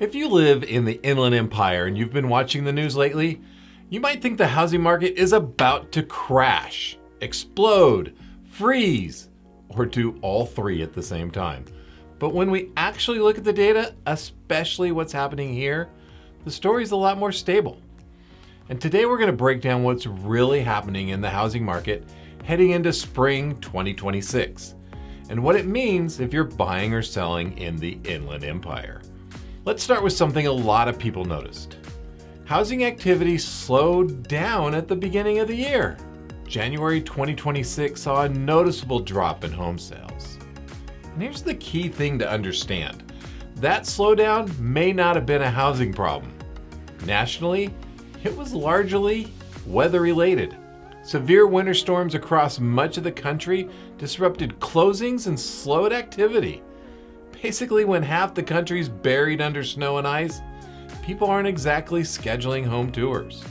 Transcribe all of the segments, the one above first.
If you live in the Inland Empire and you've been watching the news lately, you might think the housing market is about to crash, explode, freeze, or do all three at the same time. But when we actually look at the data, especially what's happening here, the story's a lot more stable. And today we're going to break down what's really happening in the housing market heading into spring 2026, and what it means if you're buying or selling in the Inland Empire. Let's start with something a lot of people noticed. Housing activity slowed down at the beginning of the year. January 2026 saw a noticeable drop in home sales. And here's the key thing to understand. That slowdown may not have been a housing problem. Nationally, it was largely weather-related. Severe winter storms across much of the country disrupted closings and slowed activity. Basically, when half the country's buried under snow and ice, people aren't exactly scheduling home tours.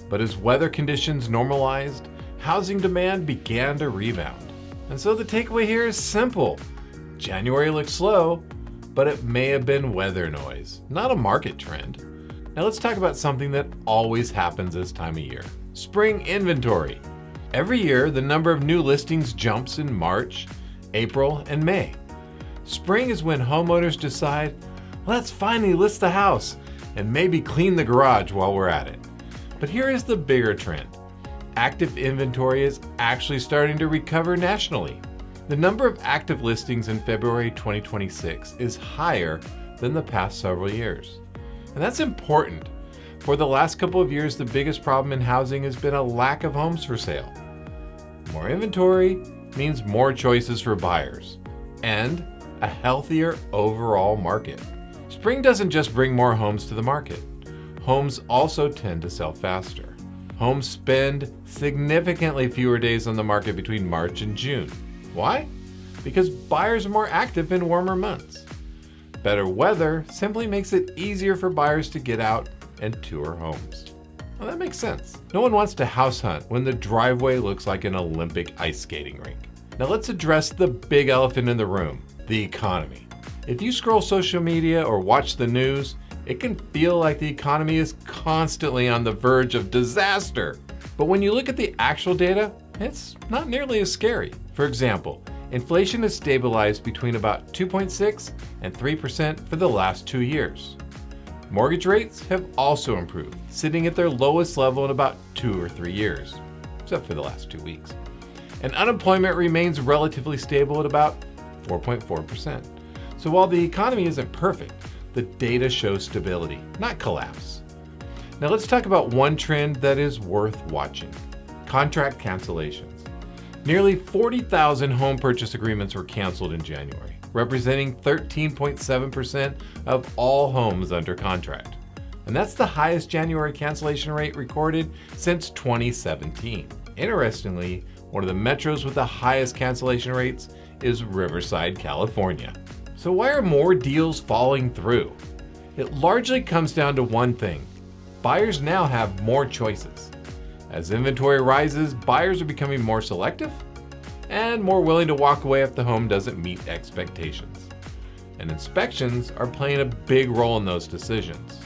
But as weather conditions normalized, housing demand began to rebound. And so the takeaway here is simple. January looked slow, but it may have been weather noise, not a market trend. Now let's talk about something that always happens this time of year. Spring inventory. Every year, the number of new listings jumps in March, April, and May. Spring is when homeowners decide, let's finally list the house and maybe clean the garage while we're at it. But here is the bigger trend. Active inventory is actually starting to recover nationally. The number of active listings in February 2026 is higher than the past several years. And that's important. For the last couple of years, the biggest problem in housing has been a lack of homes for sale. More inventory means more choices for buyers and a healthier overall market. Spring doesn't just bring more homes to the market. Homes also tend to sell faster. Homes spend significantly fewer days on the market between March and June. Why? Because buyers are more active in warmer months. Better weather simply makes it easier for buyers to get out and tour homes. Well, that makes sense. No one wants to house hunt when the driveway looks like an Olympic ice skating rink. Now let's address the big elephant in the room, the economy. If you scroll social media or watch the news, it can feel like the economy is constantly on the verge of disaster. But when you look at the actual data, it's not nearly as scary. For example, inflation has stabilized between about 2.6 and 3% for the last 2 years. Mortgage rates have also improved, sitting at their lowest level in about 2 or 3 years, except for the last 2 weeks. And unemployment remains relatively stable at about 4.4%. So while the economy isn't perfect, the data shows stability, not collapse. Now let's talk about one trend that is worth watching: contract cancellations. Nearly 40,000 home purchase agreements were canceled in January, representing 13.7% of all homes under contract. And that's the highest January cancellation rate recorded since 2017. Interestingly, one of the metros with the highest cancellation rates is Riverside, California. So why are more deals falling through? It largely comes down to one thing. Buyers now have more choices. As inventory rises, buyers are becoming more selective and more willing to walk away if the home doesn't meet expectations. And inspections are playing a big role in those decisions.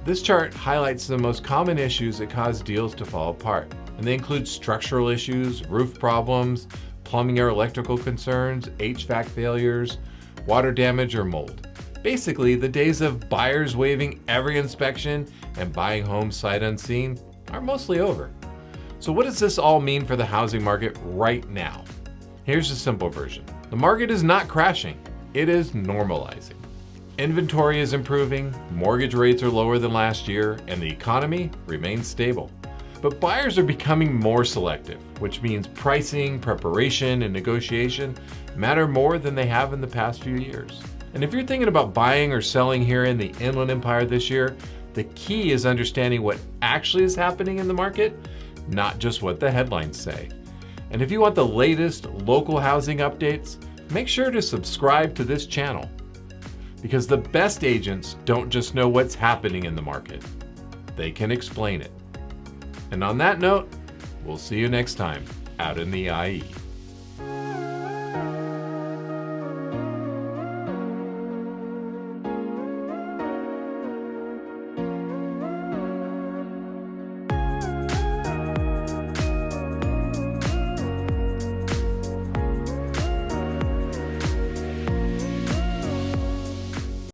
This chart highlights the most common issues that cause deals to fall apart, and they include structural issues, roof problems, plumbing or electrical concerns, HVAC failures, water damage, or mold. Basically, the days of buyers waiving every inspection and buying homes sight unseen are mostly over. So what does this all mean for the housing market right now? Here's a simple version. The market is not crashing, it is normalizing. Inventory is improving, mortgage rates are lower than last year, and the economy remains stable. But buyers are becoming more selective, which means pricing, preparation, and negotiation matter more than they have in the past few years. And if you're thinking about buying or selling here in the Inland Empire this year, the key is understanding what actually is happening in the market, not just what the headlines say. And if you want the latest local housing updates, make sure to subscribe to this channel. Because the best agents don't just know what's happening in the market, they can explain it. And on that note, we'll see you next time out in the IE.